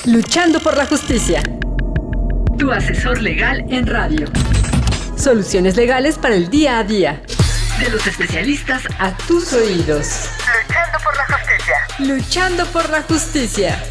Luchando por la justicia. Tu asesor legal en radio. Soluciones legales para el día a día. De los especialistas a tus oídos. Luchando por la justicia. Luchando por la justicia.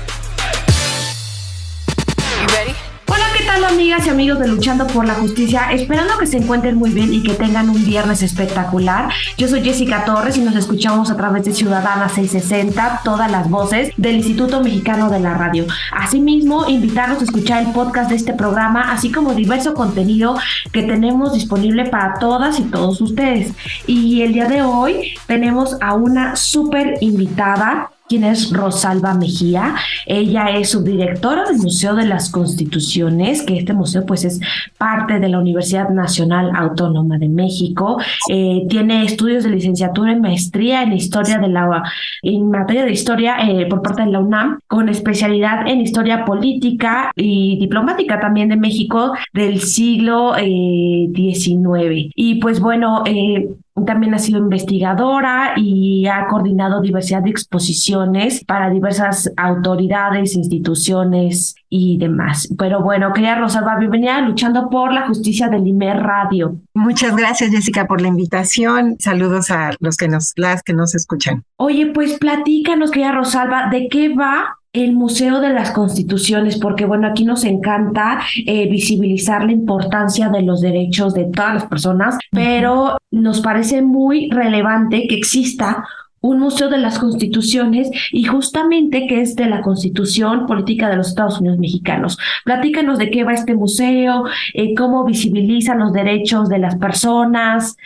You ready? Hola, ¿qué tal, amigas y amigos de Luchando por la Justicia? Esperando que se encuentren muy bien y que tengan un viernes espectacular. Yo soy Jessica Torres y nos escuchamos a través de Ciudadana 660, todas las voces del Instituto Mexicano de la Radio. Asimismo, invitarlos a escuchar el podcast de este programa, así como diverso contenido que tenemos disponible para todas y todos ustedes. Y el día de hoy tenemos a una súper invitada, quien es Rosalba Mejía. Ella es subdirectora del Museo de las Constituciones, que este museo pues es parte de la Universidad Nacional Autónoma de México. Tiene estudios de licenciatura y maestría en en materia de historia por parte de la UNAM, con especialidad en historia política y diplomática también de México del siglo XIX. Y pues bueno, también ha sido investigadora y ha coordinado diversidad de exposiciones para diversas autoridades, instituciones y demás. Pero bueno, querida Rosalba, bienvenida a Luchando por la Justicia del IMER Radio. Muchas gracias, Jessica, por la invitación. Saludos a las que nos escuchan. Oye, pues platícanos, querida Rosalba, ¿de qué va el Museo de las Constituciones? Porque bueno, aquí nos encanta visibilizar la importancia de los derechos de todas las personas, pero nos parece muy relevante que exista un Museo de las Constituciones y justamente que es de la Constitución Política de los Estados Unidos Mexicanos. Platícanos de qué va este museo, cómo visibiliza los derechos de las personas,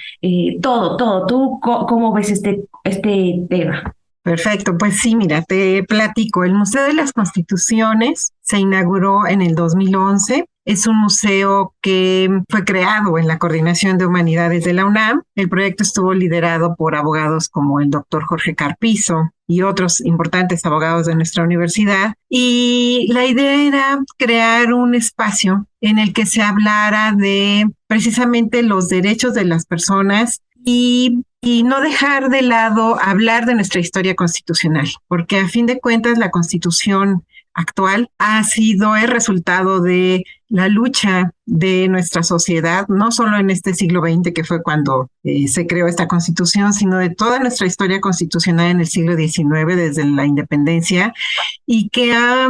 todo. ¿Tú cómo ves este tema? Perfecto, pues sí, mira, te platico. El Museo de las Constituciones se inauguró en el 2011. Es un museo que fue creado en la Coordinación de Humanidades de la UNAM. El proyecto estuvo liderado por abogados como el doctor Jorge Carpizo y otros importantes abogados de nuestra universidad. Y la idea era crear un espacio en el que se hablara de precisamente los derechos de las personas y no dejar de lado hablar de nuestra historia constitucional, porque a fin de cuentas la Constitución actual es resultado de la lucha de nuestra sociedad, no solo en este siglo XX, que fue cuando se creó esta Constitución, sino de toda nuestra historia constitucional en el siglo XIX, desde la independencia, y que ha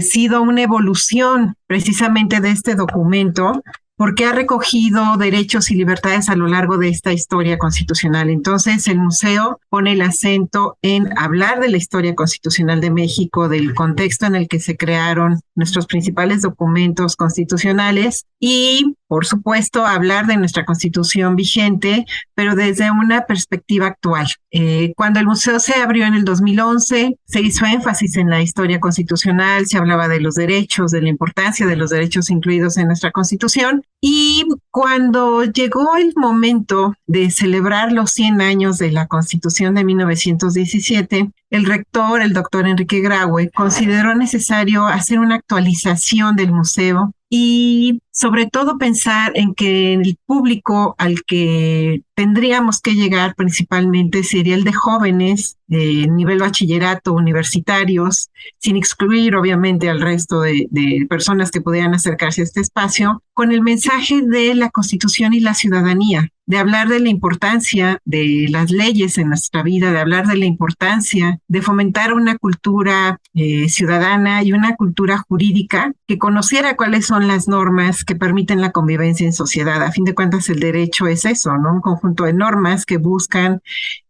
sido una evolución precisamente de este documento, porque ha recogido derechos y libertades a lo largo de esta historia constitucional. Entonces, el museo pone el acento en hablar de la historia constitucional de México, del contexto en el que se crearon nuestros principales documentos constitucionales y, por supuesto, hablar de nuestra Constitución vigente, pero desde una perspectiva actual. Cuando el museo se abrió en el 2011, se hizo énfasis en la historia constitucional, se hablaba de los derechos, de la importancia de los derechos incluidos en nuestra Constitución. Y cuando llegó el momento de celebrar los 100 años de la Constitución de 1917, el rector, el doctor Enrique Graue, consideró necesario hacer una actualización del museo y sobre todo pensar en que el público al que tendríamos que llegar principalmente sería el de jóvenes de nivel bachillerato, universitarios, sin excluir obviamente al resto de personas que pudieran acercarse a este espacio, con el mensaje de la Constitución y la ciudadanía, de hablar de la importancia de las leyes en nuestra vida, de hablar de la importancia de fomentar una cultura ciudadana y una cultura jurídica que conociera cuáles son las normas que permiten la convivencia en sociedad. A fin de cuentas, el derecho es eso, ¿no? Un conjunto de normas que buscan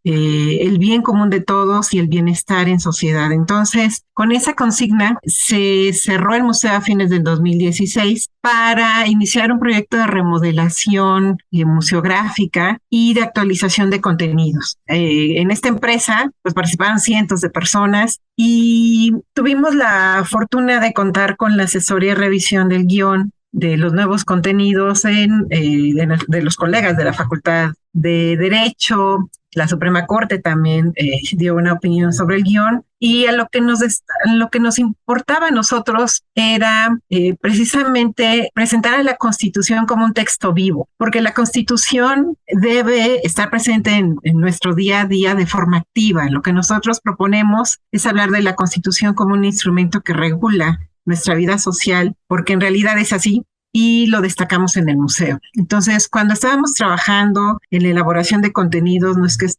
el bien común de todos y el bienestar en sociedad. Entonces, con esa consigna se cerró el museo a fines del 2016 para iniciar un proyecto de remodelación museográfica y de actualización de contenidos. En esta empresa pues participaron cientos de personas y tuvimos la fortuna de contar con la asesoría y revisión del guión de los nuevos contenidos de los colegas de la Facultad de Derecho, La Suprema Corte también dio una opinión sobre el guión, y lo que nos importaba a nosotros era precisamente presentar a la Constitución como un texto vivo, porque la Constitución debe estar presente en nuestro día a día de forma activa. Lo que nosotros proponemos es hablar de la Constitución como un instrumento que regula nuestra vida social, porque en realidad es así, y lo destacamos en el museo. Entonces, cuando estábamos trabajando en la elaboración de contenidos,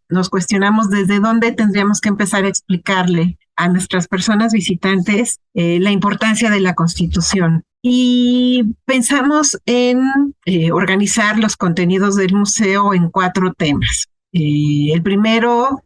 nos cuestionamos desde dónde tendríamos que empezar a explicarle a nuestras personas visitantes la importancia de la Constitución. Y pensamos en organizar los contenidos del museo en 4 temas. El primero,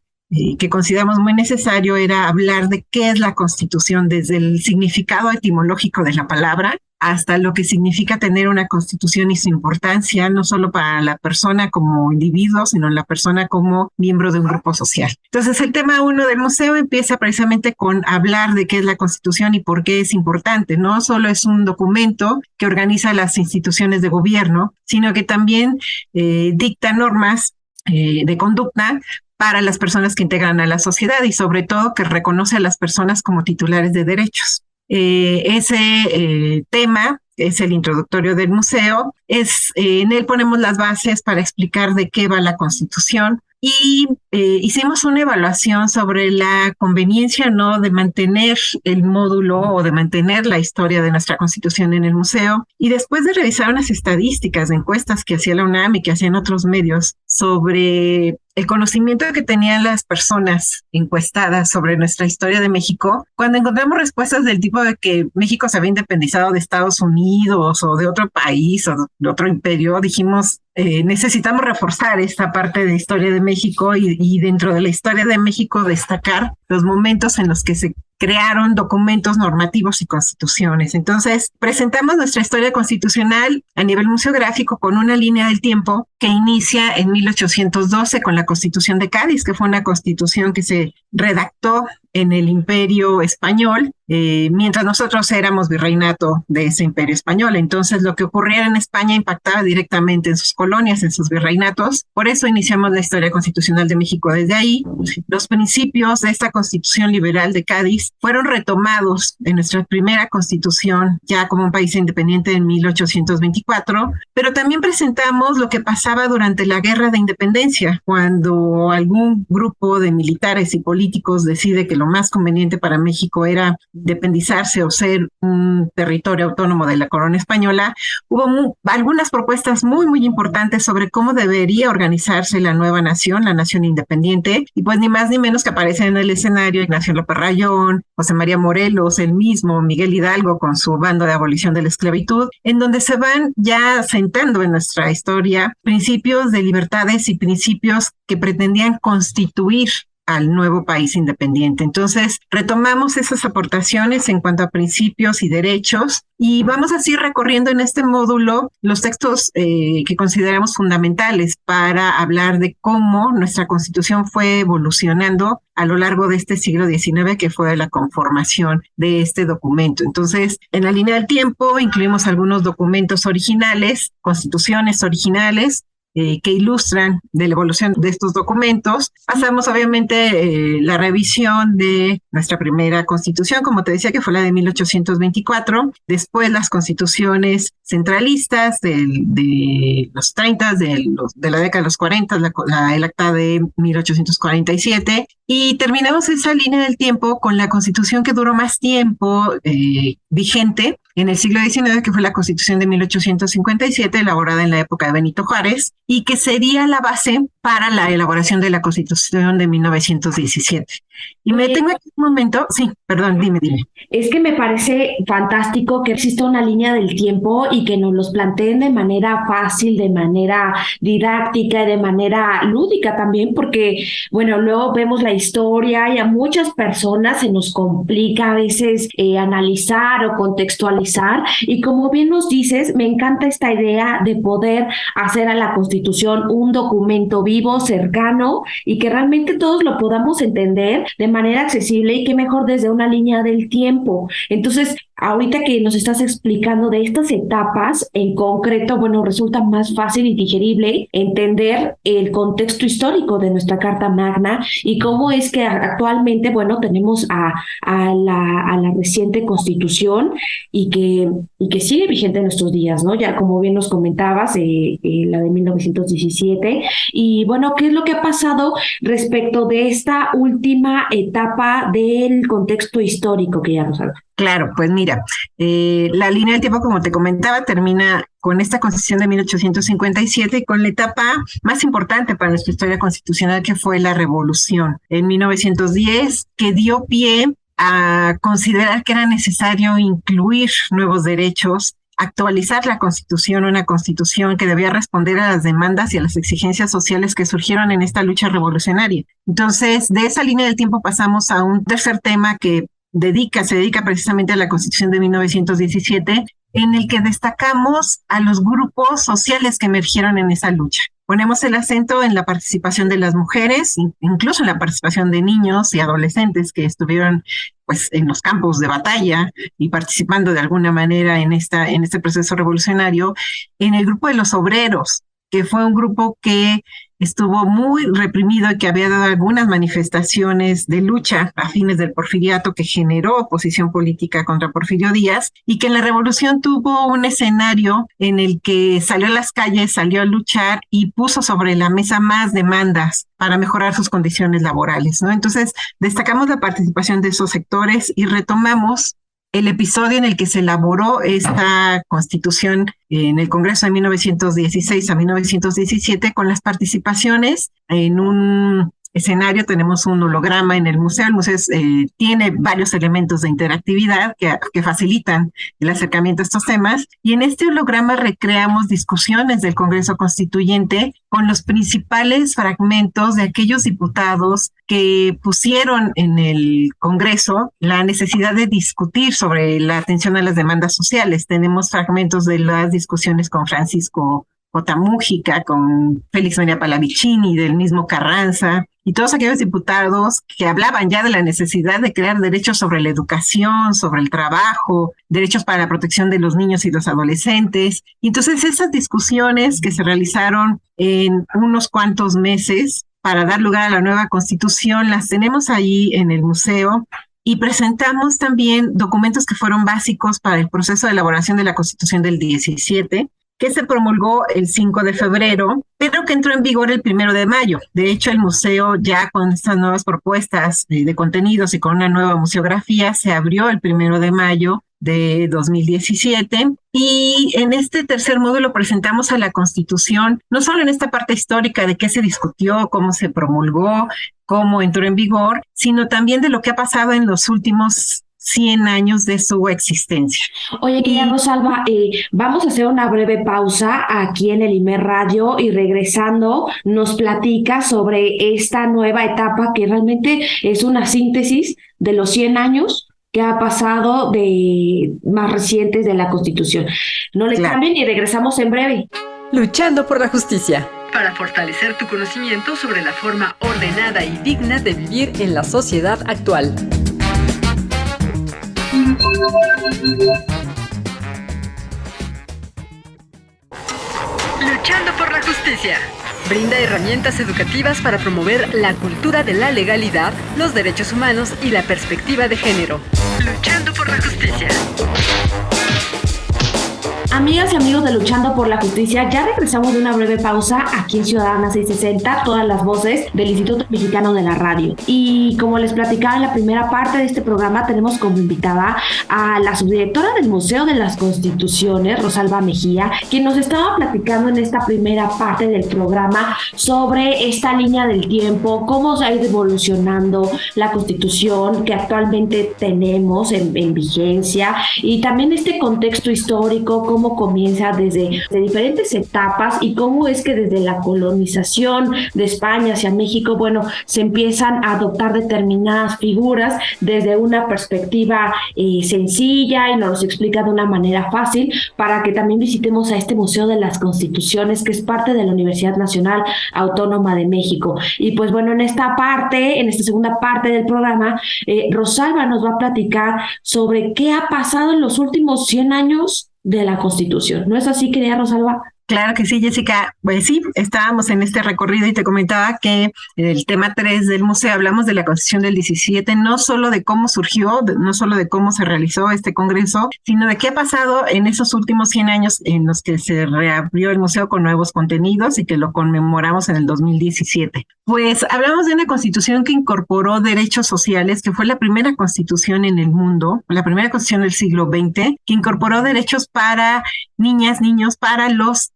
que consideramos muy necesario, era hablar de qué es la Constitución, desde el significado etimológico de la palabra hasta lo que significa tener una Constitución y su importancia, no solo para la persona como individuo, sino la persona como miembro de un grupo social. Entonces, el tema 1 del museo empieza precisamente con hablar de qué es la Constitución y por qué es importante. No solo es un documento que organiza las instituciones de gobierno, sino que también dicta normas de conducta para las personas que integran a la sociedad, y sobre todo que reconoce a las personas como titulares de derechos. Ese tema es el introductorio del museo. En él ponemos las bases para explicar de qué va la Constitución, y hicimos una evaluación sobre la conveniencia o no de mantener el módulo o de mantener la historia de nuestra Constitución en el museo. Y después de revisar unas estadísticas de encuestas que hacía la UNAM y que hacían otros medios sobre el conocimiento que tenían las personas encuestadas sobre nuestra historia de México, cuando encontramos respuestas del tipo de que México se había independizado de Estados Unidos o de otro país o de otro imperio, dijimos, necesitamos reforzar esta parte de historia de México, y dentro de la historia de México destacar los momentos en los que se crearon documentos normativos y constituciones. Entonces, presentamos nuestra historia constitucional a nivel museográfico con una línea del tiempo que inicia en 1812 con la Constitución de Cádiz, que fue una constitución que se redactó en el Imperio Español, mientras nosotros éramos virreinato de ese Imperio Español. Entonces, lo que ocurriera en España impactaba directamente en sus colonias, en sus virreinatos. Por eso iniciamos la historia constitucional de México desde ahí. Los principios de esta Constitución Liberal de Cádiz fueron retomados en nuestra primera Constitución, ya como un país independiente en 1824, pero también presentamos lo que pasaba durante la Guerra de Independencia, cuando algún grupo de militares y políticos decide que lo más conveniente para México era independizarse o ser un territorio autónomo de la corona española. Hubo algunas propuestas muy, muy importantes sobre cómo debería organizarse la nueva nación, la nación independiente, y pues ni más ni menos que aparecen en el escenario Ignacio López Rayón, José María Morelos, el mismo Miguel Hidalgo con su bando de abolición de la esclavitud, en donde se van ya sentando en nuestra historia principios de libertades y principios que pretendían constituir al nuevo país independiente. Entonces, retomamos esas aportaciones en cuanto a principios y derechos, y vamos así recorriendo en este módulo los textos que consideramos fundamentales para hablar de cómo nuestra Constitución fue evolucionando a lo largo de este siglo XIX, que fue la conformación de este documento. Entonces, en la línea del tiempo incluimos algunos documentos originales, constituciones originales, que ilustran de la evolución de estos documentos. Pasamos obviamente la revisión de nuestra primera constitución, como te decía, que fue la de 1824, después las constituciones centralistas de los 30, de la década de los 40, el acta de 1847, y terminamos esa línea del tiempo con la constitución que duró más tiempo vigente en el siglo XIX, que fue la Constitución de 1857, elaborada en la época de Benito Juárez, y que sería la base para la elaboración de la Constitución de 1917. Y me detengo aquí un momento. Sí, perdón, dime. Es que me parece fantástico que exista una línea del tiempo y que nos los planteen de manera fácil, de manera didáctica y de manera lúdica también, porque, bueno, luego vemos la historia y a muchas personas se nos complica a veces analizar o contextualizar, y como bien nos dices, me encanta esta idea de poder hacer a la Constitución un documento vivo, cercano, y que realmente todos lo podamos entender de manera accesible, y qué mejor desde una línea del tiempo. Entonces, ahorita que nos estás explicando de estas etapas, en concreto, bueno, resulta más fácil y digerible entender el contexto histórico de nuestra Carta Magna y cómo es que actualmente, bueno, tenemos a la reciente Constitución y que sigue vigente en nuestros días, ¿no? Ya como bien nos comentabas, la de 1917. Y bueno, ¿qué es lo que ha pasado respecto de esta última etapa del contexto histórico que ya nos habla? Claro, pues mira, la línea del tiempo, como te comentaba, termina con esta Constitución de 1857 y con la etapa más importante para nuestra historia constitucional, que fue la Revolución en 1910, que dio pie a considerar que era necesario incluir nuevos derechos, actualizar la Constitución, una Constitución que debía responder a las demandas y a las exigencias sociales que surgieron en esta lucha revolucionaria. Entonces, de esa línea del tiempo pasamos a un tercer tema que se dedica precisamente a la Constitución de 1917, en el que destacamos a los grupos sociales que emergieron en esa lucha. Ponemos el acento en la participación de las mujeres, incluso en la participación de niños y adolescentes que estuvieron pues en los campos de batalla y participando de alguna manera en este proceso revolucionario, en el grupo de los obreros, que fue un grupo que estuvo muy reprimido y que había dado algunas manifestaciones de lucha a fines del porfiriato que generó oposición política contra Porfirio Díaz y que en la revolución tuvo un escenario en el que salió a las calles, salió a luchar y puso sobre la mesa más demandas para mejorar sus condiciones laborales, ¿no? Entonces, destacamos la participación de esos sectores y retomamos el episodio en el que se elaboró esta Constitución en el Congreso de 1916 a 1917 con las participaciones en un escenario. Tenemos un holograma en el museo. El museo tiene varios elementos de interactividad que facilitan el acercamiento a estos temas. Y en este holograma recreamos discusiones del Congreso Constituyente con los principales fragmentos de aquellos diputados que pusieron en el Congreso la necesidad de discutir sobre la atención a las demandas sociales. Tenemos fragmentos de las discusiones con Francisco J. Mújica, con Félix María Pallavicini, del mismo Carranza, y todos aquellos diputados que hablaban ya de la necesidad de crear derechos sobre la educación, sobre el trabajo, derechos para la protección de los niños y los adolescentes. Y entonces esas discusiones que se realizaron en unos cuantos meses para dar lugar a la nueva Constitución, las tenemos ahí en el museo. Y presentamos también documentos que fueron básicos para el proceso de elaboración de la Constitución del 17, que se promulgó el 5 de febrero, pero que entró en vigor el 1 de mayo. De hecho, el museo, ya con estas nuevas propuestas de contenidos y con una nueva museografía, se abrió el 1 de mayo de 2017. Y en este tercer módulo presentamos a la Constitución, no solo en esta parte histórica de qué se discutió, cómo se promulgó, cómo entró en vigor, sino también de lo que ha pasado en los últimos 100 años de su existencia. Oye, querida Rosalba, vamos a hacer una breve pausa aquí en el Imer Radio y regresando nos platica sobre esta nueva etapa que realmente es una síntesis de los 100 años que ha pasado de más recientes de la Constitución. No le cambien y regresamos en breve. Luchando por la justicia. Para fortalecer tu conocimiento sobre la forma ordenada y digna de vivir en la sociedad actual. Luchando por la justicia. Brinda herramientas educativas para promover la cultura de la legalidad, los derechos humanos y la perspectiva de género. Luchando por la justicia. Amigas y amigos de Luchando por la Justicia, ya regresamos de una breve pausa aquí en Ciudadana 660, todas las voces del Instituto Mexicano de la Radio. Y como les platicaba en la primera parte de este programa, tenemos como invitada a la subdirectora del Museo de las Constituciones, Rosalba Mejía, quien nos estaba platicando en esta primera parte del programa sobre esta línea del tiempo, cómo se ha ido evolucionando la Constitución que actualmente tenemos en vigencia y también este contexto histórico, cómo cómo comienza desde diferentes etapas y cómo es que desde la colonización de España hacia México, bueno, se empiezan a adoptar determinadas figuras desde una perspectiva sencilla y nos explica de una manera fácil para que también visitemos a este Museo de las Constituciones, que es parte de la Universidad Nacional Autónoma de México. Y pues bueno, en esta segunda parte del programa, Rosalba nos va a platicar sobre qué ha pasado en los últimos 100 años de la Constitución. ¿No es así, querida Rosalba? Claro que sí, Jessica. Pues sí, estábamos en este recorrido y te comentaba que en el tema 3 del museo hablamos de la Constitución del 17, no solo de cómo surgió, no solo de cómo se realizó este congreso, sino de qué ha pasado en esos últimos 100 años en los que se reabrió el museo con nuevos contenidos y que lo conmemoramos en el 2017. Pues hablamos de una Constitución que incorporó derechos sociales, que fue la primera Constitución en el mundo, la primera Constitución del siglo XX, que incorporó derechos para niñas, niños, para los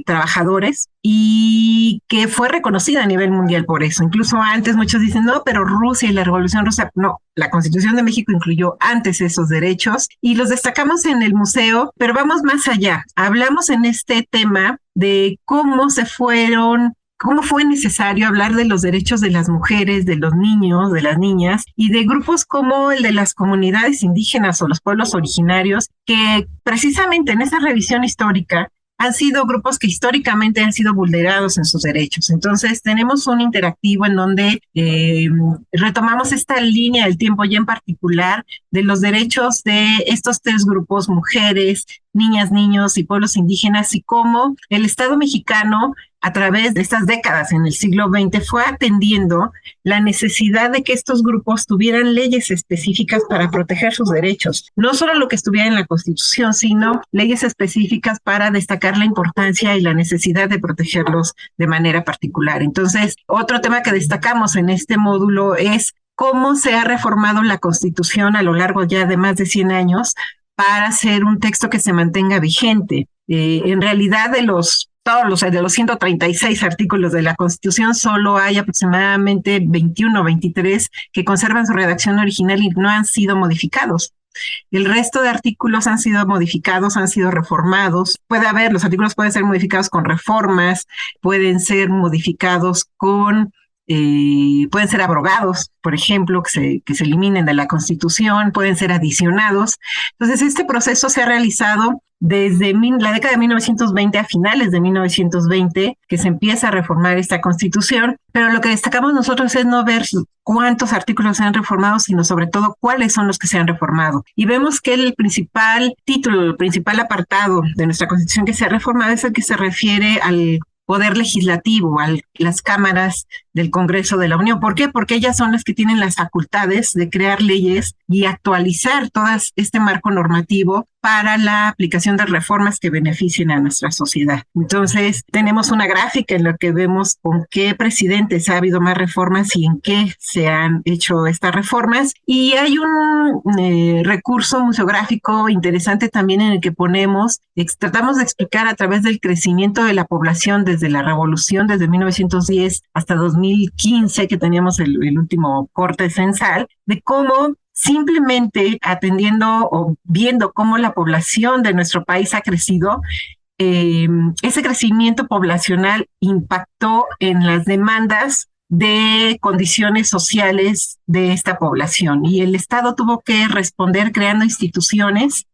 trabajadores, y que fue reconocida a nivel mundial por eso. Incluso antes muchos dicen, no, pero Rusia y la Revolución Rusa, no, la Constitución de México incluyó antes esos derechos y los destacamos en el museo, pero vamos más allá. Hablamos en este tema de cómo fue necesario hablar de los derechos de las mujeres, de los niños, de las niñas y de grupos como el de las comunidades indígenas o los pueblos originarios, que precisamente en esa revisión histórica han sido grupos que históricamente han sido vulnerados en sus derechos. Entonces tenemos un interactivo en donde retomamos esta línea del tiempo ya en particular de los derechos de estos tres grupos: mujeres, niñas, niños y pueblos indígenas, y cómo el Estado mexicano, a través de estas décadas en el siglo XX, fue atendiendo la necesidad de que estos grupos tuvieran leyes específicas para proteger sus derechos. No solo lo que estuviera en la Constitución, sino leyes específicas para destacar la importancia y la necesidad de protegerlos de manera particular. Entonces, otro tema que destacamos en este módulo es cómo se ha reformado la Constitución a lo largo ya de más de 100 años para hacer un texto que se mantenga vigente. En realidad, de los 136 artículos de la Constitución, solo hay aproximadamente 21 o 23 que conservan su redacción original y no han sido modificados. El resto de artículos han sido modificados, han sido reformados. Los artículos pueden ser modificados con reformas, pueden ser modificados pueden ser abrogados, por ejemplo, que se eliminen de la Constitución, pueden ser adicionados. Entonces, este proceso se ha realizado desde la década de 1920 a finales de 1920, que se empieza a reformar esta Constitución, pero lo que destacamos nosotros es no ver cuántos artículos se han reformado, sino sobre todo cuáles son los que se han reformado. Y vemos que el principal título, el principal apartado de nuestra Constitución que se ha reformado es el que se refiere al poder legislativo, a las cámaras del Congreso de la Unión. ¿Por qué? Porque ellas son las que tienen las facultades de crear leyes y actualizar todo este marco normativo para la aplicación de reformas que beneficien a nuestra sociedad. Entonces, tenemos una gráfica en la que vemos con qué presidentes ha habido más reformas y en qué se han hecho estas reformas. Y hay un recurso museográfico interesante también en el que tratamos de explicar a través del crecimiento de la población desde la Revolución, desde 1910 hasta 2015, que teníamos el último corte censal, de cómo simplemente atendiendo o viendo cómo la población de nuestro país ha crecido, ese crecimiento poblacional impactó en las demandas de condiciones sociales de esta población, y el Estado tuvo que responder creando instituciones,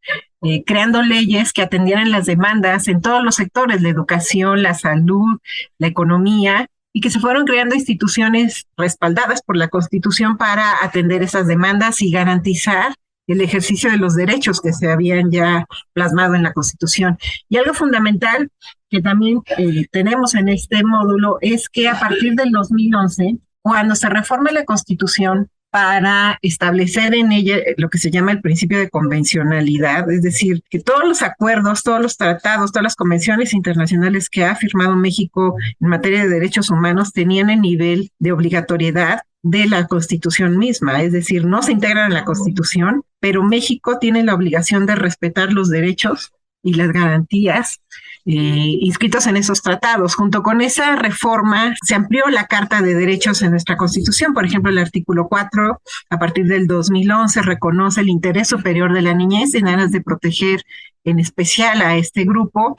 creando leyes que atendieran las demandas en todos los sectores: la educación, la salud, la economía, y que se fueron creando instituciones respaldadas por la Constitución para atender esas demandas y garantizar el ejercicio de los derechos que se habían ya plasmado en la Constitución. Y algo fundamental que también tenemos en este módulo es que a partir del 2011, cuando se reforma la Constitución para establecer en ella lo que se llama el principio de convencionalidad, es decir, que todos los acuerdos, todos los tratados, todas las convenciones internacionales que ha firmado México en materia de derechos humanos tenían el nivel de obligatoriedad de la Constitución misma, es decir, no se integran en la Constitución, pero México tiene la obligación de respetar los derechos y las garantías inscritos en esos tratados. Junto con esa reforma se amplió la Carta de Derechos en nuestra Constitución. Por ejemplo, el artículo 4, a partir del 2011, reconoce el interés superior de la niñez en aras de proteger en especial a este grupo.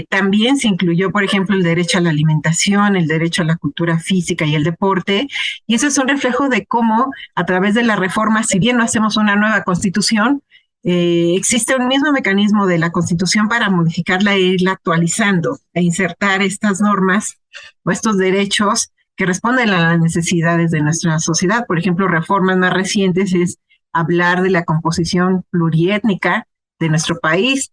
También se incluyó, por ejemplo, el derecho a la alimentación, el derecho a la cultura física y el deporte, y eso es un reflejo de cómo, a través de la reforma, si bien no hacemos una nueva constitución, existe un mismo mecanismo de la Constitución para modificarla e irla actualizando e insertar estas normas o estos derechos que responden a las necesidades de nuestra sociedad. Por ejemplo, reformas más recientes es hablar de la composición pluriétnica de nuestro país,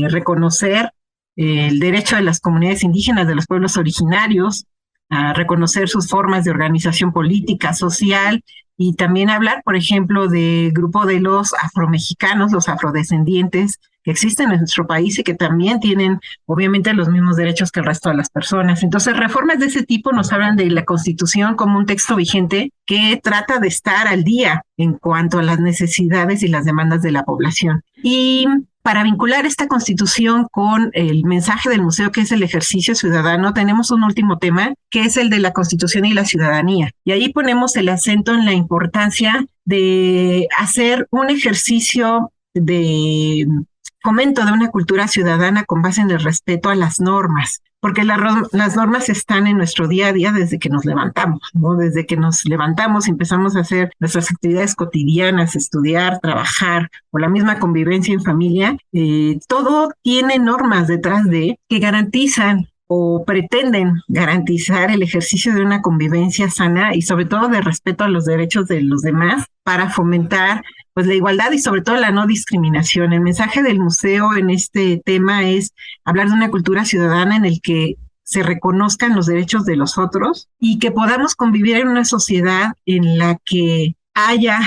reconocer el derecho de las comunidades indígenas, de los pueblos originarios, a reconocer sus formas de organización política, social, y también hablar, por ejemplo, del grupo de los afromexicanos, los afrodescendientes que existen en nuestro país y que también tienen, obviamente, los mismos derechos que el resto de las personas. Entonces, reformas de ese tipo nos hablan de la Constitución como un texto vigente que trata de estar al día en cuanto a las necesidades y las demandas de la población. Y para vincular esta Constitución con el mensaje del museo, que es el ejercicio ciudadano, tenemos un último tema, que es el de la Constitución y la ciudadanía. Y ahí ponemos el acento en la importancia de hacer un ejercicio de fomento de una cultura ciudadana con base en el respeto a las normas, porque las normas están en nuestro día a día desde que nos levantamos, ¿no? Desde que nos levantamos y empezamos a hacer nuestras actividades cotidianas, estudiar, trabajar, o la misma convivencia en familia, todo tiene normas detrás de que garantizan o pretenden garantizar el ejercicio de una convivencia sana y sobre todo de respeto a los derechos de los demás para fomentar pues la igualdad y sobre todo la no discriminación. El mensaje del museo en este tema es hablar de una cultura ciudadana en el que se reconozcan los derechos de los otros y que podamos convivir en una sociedad en la que haya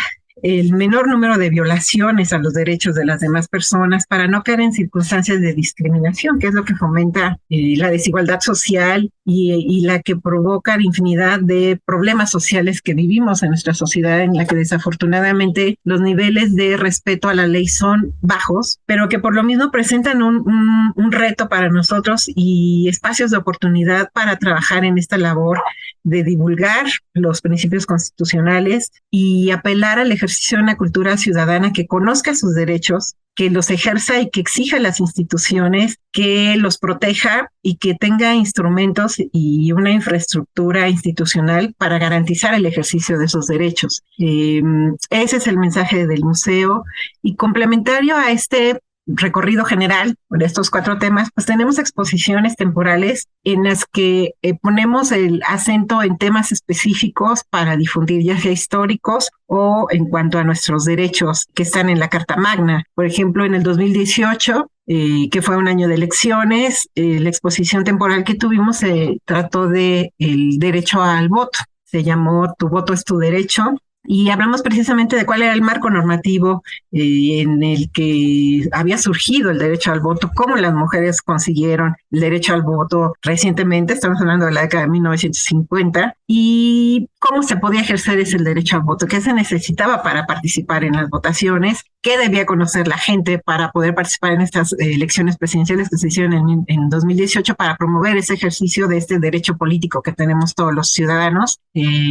el menor número de violaciones a los derechos de las demás personas para no caer en circunstancias de discriminación, que es lo que fomenta la desigualdad social y la que provoca infinidad de problemas sociales que vivimos en nuestra sociedad, en la que desafortunadamente los niveles de respeto a la ley son bajos, pero que por lo mismo presentan un reto para nosotros y espacios de oportunidad para trabajar en esta labor de divulgar los principios constitucionales y apelar al ejercicio de una cultura ciudadana que conozca sus derechos, que los ejerza y que exija a las instituciones que los proteja y que tenga instrumentos y una infraestructura institucional para garantizar el ejercicio de esos derechos. Ese es el mensaje del museo. Y complementario a este recorrido general de estos 4 temas, pues tenemos exposiciones temporales en las que ponemos el acento en temas específicos para difundir, ya sea históricos o en cuanto a nuestros derechos que están en la Carta Magna. Por ejemplo, en el 2018, que fue un año de elecciones, la exposición temporal que tuvimos se trató de el derecho al voto. Se llamó Tu voto es tu derecho. Y hablamos precisamente de cuál era el marco normativo en el que había surgido el derecho al voto, cómo las mujeres consiguieron el derecho al voto recientemente, estamos hablando de la década de 1950, y cómo se podía ejercer ese derecho al voto, qué se necesitaba para participar en las votaciones, qué debía conocer la gente para poder participar en estas elecciones presidenciales que se hicieron en 2018 para promover ese ejercicio de este derecho político que tenemos todos los ciudadanos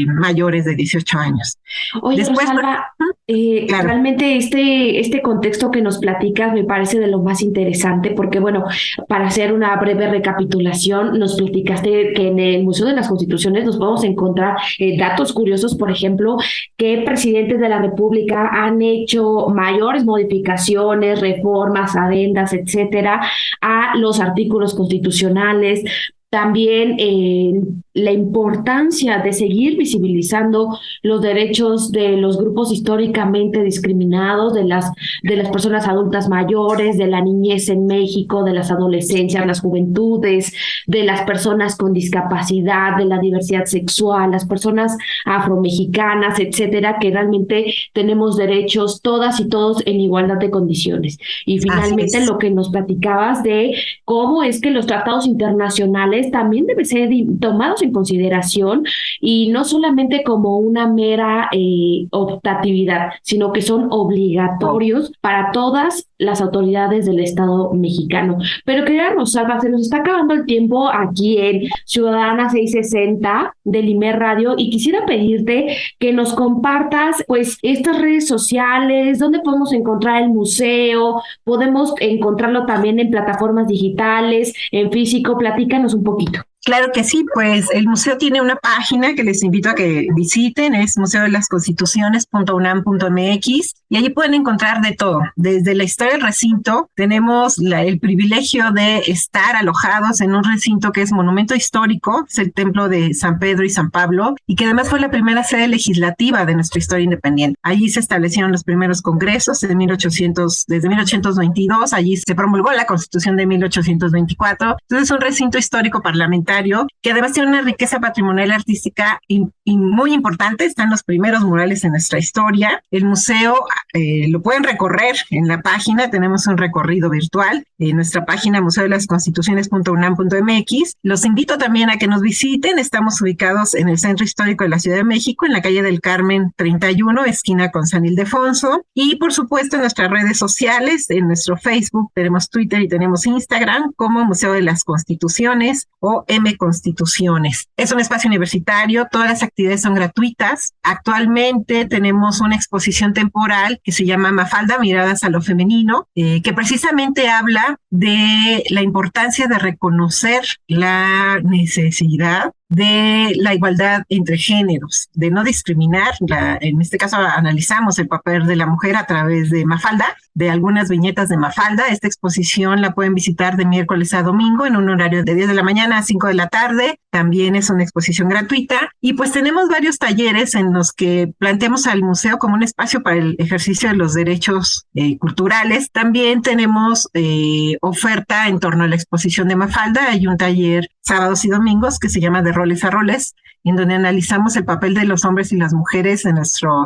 mayores de 18 años. Oye, Después, Rosalba, claro. Realmente este contexto que nos platicas me parece de lo más interesante porque, bueno, para hacer una breve recapitulación, nos platicaste que en el Museo de las Constituciones nos podemos encontrar datos curiosos, por ejemplo, que presidentes de la República han hecho mayores modificaciones, reformas, adendas, etcétera, a los artículos constitucionales. También la importancia de seguir visibilizando los derechos de los grupos históricamente discriminados, de las personas adultas mayores, de la niñez en México, de las adolescencias, las juventudes, de las personas con discapacidad, de la diversidad sexual, las personas afromexicanas, etcétera, que realmente tenemos derechos todas y todos en igualdad de condiciones. Y finalmente lo que nos platicabas de cómo es que los tratados internacionales sociales también deben ser tomados en consideración y no solamente como una mera optatividad, sino que son obligatorios para todas las autoridades del Estado mexicano. Pero querida Rosalba, se nos está acabando el tiempo aquí en Ciudadana 660 del Imer Radio y quisiera pedirte que nos compartas pues estas redes sociales, dónde podemos encontrar el museo, podemos encontrarlo también en plataformas digitales, en físico. Platícanos un poquito. Claro que sí, pues el museo tiene una página que les invito a que visiten, es museodelasconstituciones.unam.mx y allí pueden encontrar de todo. Desde la historia del recinto, tenemos el privilegio de estar alojados en un recinto que es monumento histórico, es el templo de San Pedro y San Pablo, y que además fue la primera sede legislativa de nuestra historia independiente. Allí se establecieron los primeros congresos desde 1822, allí se promulgó la Constitución de 1824, entonces es un recinto histórico parlamentario que además tiene una riqueza patrimonial artística y muy importante. Están los primeros murales en nuestra historia. El museo lo pueden recorrer en la página, tenemos un recorrido virtual en nuestra página museodelasconstituciones.unam.mx. Los invito también a que nos visiten, estamos ubicados en el Centro Histórico de la Ciudad de México, en la calle del Carmen 31, esquina con San Ildefonso, y por supuesto en nuestras redes sociales, en nuestro Facebook, tenemos Twitter y tenemos Instagram como Museo de las Constituciones o Constituciones. Es un espacio universitario, todas las actividades son gratuitas. Actualmente tenemos una exposición temporal que se llama Mafalda, Miradas a lo Femenino, que precisamente habla de la importancia de reconocer la necesidad de la igualdad entre géneros, de no discriminar. En este caso analizamos el papel de la mujer a través de Mafalda, de algunas viñetas de Mafalda. Esta exposición la pueden visitar de miércoles a domingo en un horario de 10 de la mañana a 5 de la tarde. También es una exposición gratuita. Y pues tenemos varios talleres en los que planteamos al museo como un espacio para el ejercicio de los derechos culturales. También tenemos oferta en torno a la exposición de Mafalda. Hay un taller sábados y domingos que se llama De Roles a Roles, en donde analizamos el papel de los hombres y las mujeres en nuestro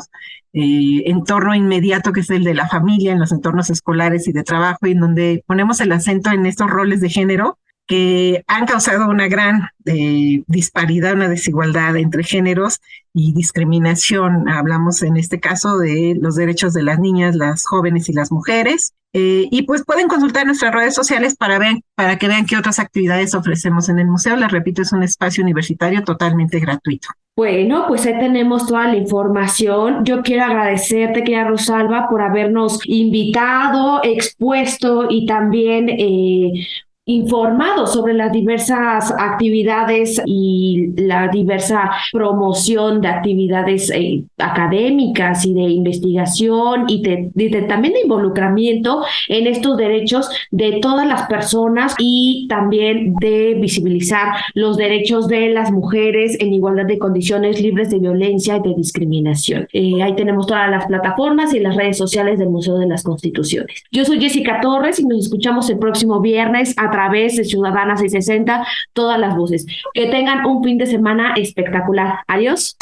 entorno inmediato, que es el de la familia, en los entornos escolares y de trabajo, y en donde ponemos el acento en estos roles de género que han causado una gran disparidad, una desigualdad entre géneros y discriminación. Hablamos en este caso de los derechos de las niñas, las jóvenes y las mujeres. Y pues pueden consultar nuestras redes sociales para que vean qué otras actividades ofrecemos en el museo. Les repito, es un espacio universitario totalmente gratuito. Bueno, pues ahí tenemos toda la información. Yo quiero agradecerte, querida Rosalba, por habernos invitado, expuesto y también informado sobre las diversas actividades y la diversa promoción de actividades académicas y de investigación y también de involucramiento en estos derechos de todas las personas y también de visibilizar los derechos de las mujeres en igualdad de condiciones, libres de violencia y de discriminación. Ahí tenemos todas las plataformas y las redes sociales del Museo de las Constituciones. Yo soy Jessica Torres y nos escuchamos el próximo viernes a través de Ciudadana 660, todas las voces. Que tengan un fin de semana espectacular. Adiós.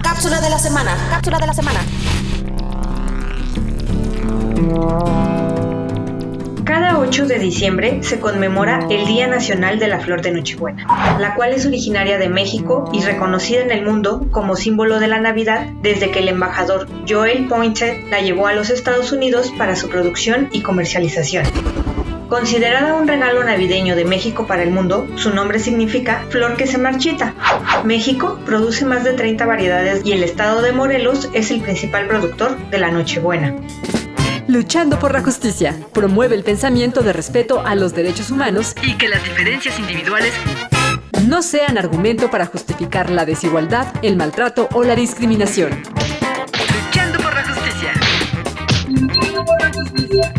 Cápsula de la semana. Cápsula de la semana. Cada 8 de diciembre se conmemora el Día Nacional de la Flor de Nochebuena, la cual es originaria de México y reconocida en el mundo como símbolo de la Navidad desde que el embajador Joel Poinsett la llevó a los Estados Unidos para su producción y comercialización. Considerada un regalo navideño de México para el mundo, su nombre significa flor que se marchita. México produce más de 30 variedades y el estado de Morelos es el principal productor de la Nochebuena. Luchando por la justicia, promueve el pensamiento de respeto a los derechos humanos y que las diferencias individuales no sean argumento para justificar la desigualdad, el maltrato o la discriminación. Luchando por la justicia. Luchando por la justicia.